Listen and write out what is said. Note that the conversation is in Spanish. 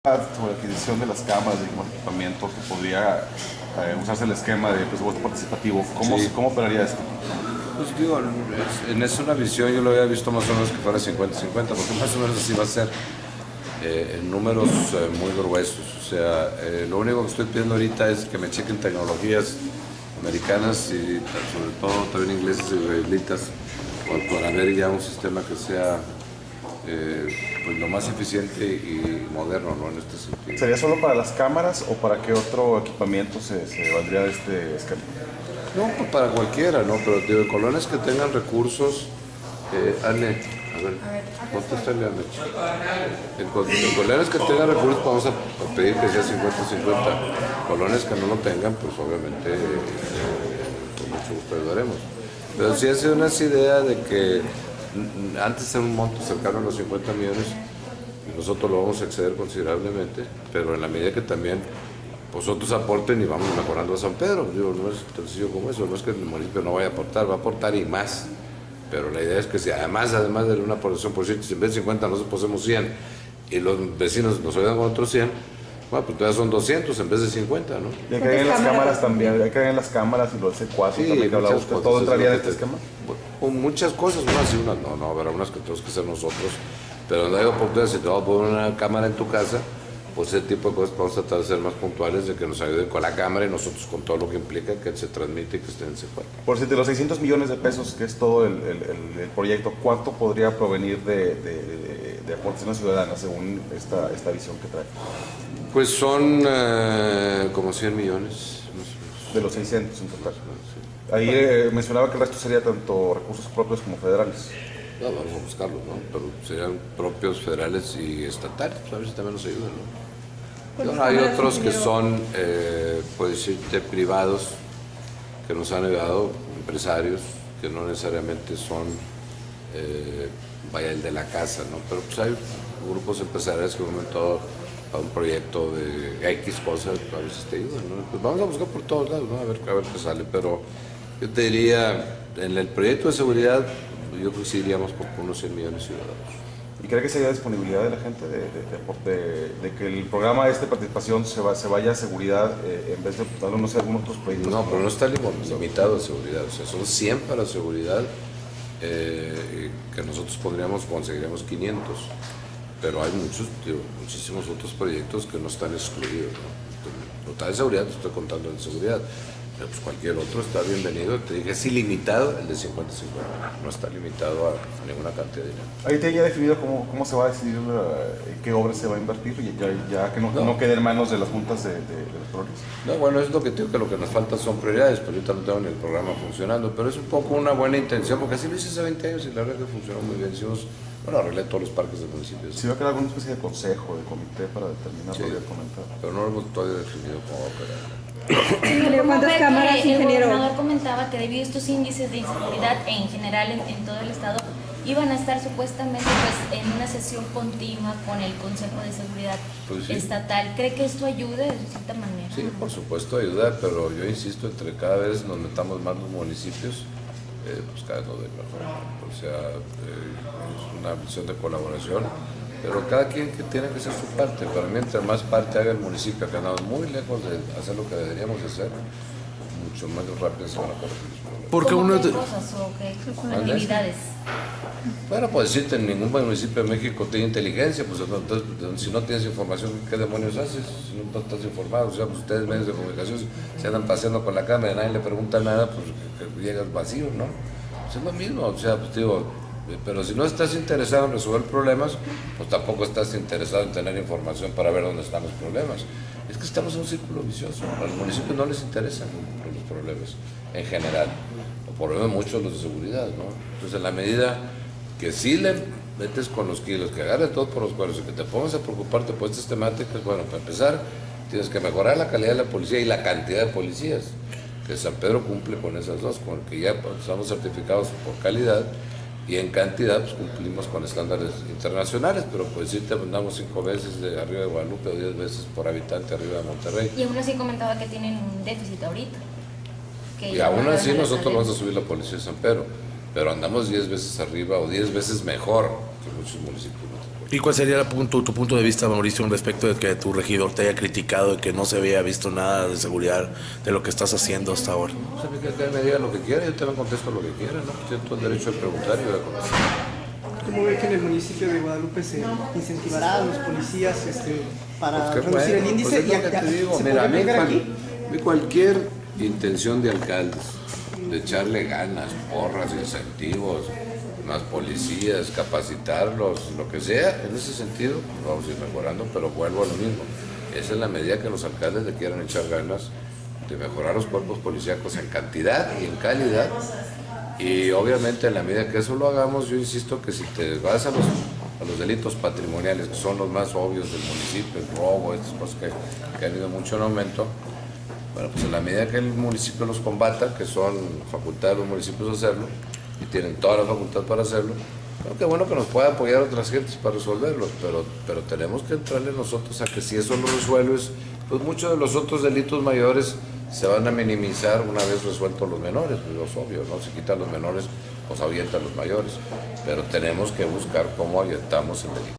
sobre la adquisición de las cámaras y más equipamiento que podría usarse el esquema de presupuesto participativo. ¿Cómo operaría esto? Pues digo, es una visión, yo lo había visto más o menos que fuera 50-50, porque más o menos así va a ser, en números muy gruesos. O sea, lo único que estoy pidiendo ahorita es que me chequen tecnologías americanas y sobre todo también ingleses y israelitas para ver ya un sistema que sea pues lo más eficiente y moderno, ¿no? En este sentido. ¿Sería solo para las cámaras o para qué otro equipamiento se valdría de este esquema? No, pues para cualquiera, ¿no? Pero digo, colonias que tengan recursos, Anne, a ver, contéstale, Anne. En colonias que tengan recursos vamos a pedir que sea 50-50. Colonias que no lo tengan, pues obviamente con mucho gusto ayudaremos. Pero sí ha sido una idea de que antes era un monto cercano a los 50 millones y nosotros lo vamos a exceder considerablemente, pero en la medida que también vosotros aporten y vamos mejorando a San Pedro. Digo, no es tan sencillo como eso, no es que el municipio no vaya a aportar, va a aportar y más. Pero la idea es que si además de una aportación por 100, si en vez de 50 nosotros posemos 100 y los vecinos nos ayudan con otros 100, bueno, pues todavía son 200 en vez de 50, ¿no? Y hay que ver en las cámaras también, hay que ver en las cámaras y los C4 Sí, también que hablaba usted, ¿todo entraría en este esquema? Con muchas cosas, unas sí, unas no, habrá unas que tenemos que hacer nosotros, pero no hay oportunidad, si te vas a poner una cámara en tu casa, pues ese tipo de cosas vamos a tratar de ser más puntuales, de que nos ayuden con la cámara y nosotros con todo lo que implica que se transmite y que esté en C4. Por si de los 600 millones de pesos, que es todo el proyecto, ¿cuánto podría provenir de aportaciones ciudadanas según esta visión que trae? Pues son como 100 millones. De los 600 en total. Ahí mencionaba que el resto sería tanto recursos propios como federales. No, vamos a buscarlos, ¿no? Pero serían propios federales y estatales, pues a ver si también nos ayudan, ¿no? Bueno, hay otros que son, puedo decirte, privados, que nos han ayudado, empresarios, que no necesariamente son, vaya, el de la casa, ¿no? Pero pues hay grupos empresariales que han todo a un proyecto de X cosas, a veces te ayudan, ¿no? Pues vamos a buscar por todos lados, ¿no? A ver qué sale, pero yo te diría, en el proyecto de seguridad, yo creo que sí iríamos por unos 100 millones ciudadanos. ¿Y cree que sería disponibilidad de la gente de que el programa de participación se vaya a seguridad en vez de no sé, algunos otros proyectos? No, pero no está limitado a seguridad, o sea, son 100 para seguridad, que nosotros conseguiríamos 500, pero hay muchísimos otros proyectos que no están excluidos, ¿no? Total de seguridad, te estoy contando de seguridad. Pues cualquier otro está bienvenido. Te dije, es ilimitado el de 50-50, no está limitado a ninguna cantidad de dinero. Ahí te ya definido cómo se va a decidir qué obra se va a invertir, ya que no quede en manos de las juntas de los colores. No, bueno, es lo que digo, que lo que nos falta son prioridades, pero ahorita no tengo ni el programa funcionando, pero es un poco una buena intención, porque así lo hice hace 20 años y la verdad que funcionó muy bien. Hicimos, arreglé todos los parques del municipio. Si va a quedar alguna especie de consejo, de comité para determinar lo que comentar. Pero no lo hemos todavía definido cómo va a operar. Ingeniero, ¿cuántas cámaras, ingeniero? El gobernador comentaba que debido a estos índices de inseguridad en general en todo el estado, iban a estar supuestamente pues, en una sesión continua con el Consejo de Seguridad Estatal. ¿Cree que esto ayude de cierta manera? Sí, por supuesto ayuda, pero yo insisto, entre cada vez nos metamos más los municipios, pues cada vez nos ve mejor. O sea, es una visión de colaboración, pero cada quien que tiene que hacer su parte. Para mí, entre más parte haga el municipio, que andamos muy lejos de hacer lo que deberíamos hacer, mucho más rápido se van a corregir los problemas. Porque ¿qué cosas o qué actividades? Bueno, pues decirte, ningún municipio de México tiene inteligencia, pues entonces, si no tienes información, ¿qué demonios haces? Si no estás informado, o sea, pues ustedes medios de comunicación se andan paseando con la cámara y nadie le pregunta nada, pues que llegas vacío, ¿no? Pues es lo mismo, o sea, pues digo, pero si no estás interesado en resolver problemas, pues tampoco estás interesado en tener información para ver dónde están los problemas. Es que estamos en un círculo vicioso, a los municipios no les interesan los problemas en general, o por lo menos muchos los de seguridad, ¿no? Entonces, en la medida que sí le metes con los kilos, que agarres todo por los cuernos y que te pongas a preocuparte por estas temáticas, bueno, para empezar, tienes que mejorar la calidad de la policía y la cantidad de policías, que San Pedro cumple con esas dos, con que ya estamos certificados por calidad y en cantidad pues cumplimos con estándares internacionales, pero pues sí te mandamos 5 veces de arriba de Guadalupe o 10 veces por habitante arriba de Monterrey. Y aún así comentaba que tienen un déficit ahorita. Y aún así nosotros vamos a subir la policía de San Pedro, pero andamos 10 veces arriba o 10 veces mejor que muchos municipios no te acuerdan. ¿Y cuál sería tu punto de vista, Mauricio, respecto de que tu regidor te haya criticado de que no se había visto nada de seguridad de lo que estás haciendo hasta ahora? No sé, que me diga lo que quiera, yo también contesto lo que quiera, ¿no? Tiene todo el derecho de preguntar y de contestar. ¿Cómo ve que en el municipio de Guadalupe se incentivará a los policías para Pues reducir el índice? Pues es lo que te digo. ¿Se Mira, podría pegar aquí? cualquier intención de alcaldes de echarle ganas, porras, incentivos, más policías, capacitarlos, lo que sea, en ese sentido vamos a ir mejorando, pero vuelvo a lo mismo. Esa es la medida que los alcaldes le quieran echar ganas de mejorar los cuerpos policíacos en cantidad y en calidad. Y obviamente en la medida que eso lo hagamos, yo insisto que si te vas a los delitos patrimoniales, que son los más obvios del municipio, el robo, estas cosas que han ido mucho en aumento, bueno, pues en la medida que el municipio los combata, que son facultad de los municipios hacerlo, y tienen toda la facultad para hacerlo, bueno, qué bueno que nos pueda apoyar otras gentes para resolverlos, pero tenemos que entrarle nosotros a que si eso lo resuelves, pues muchos de los otros delitos mayores se van a minimizar una vez resueltos los menores, pues es obvio, ¿no? Si quitan los menores, pues avientan los mayores, pero tenemos que buscar cómo ahuyentamos el delito.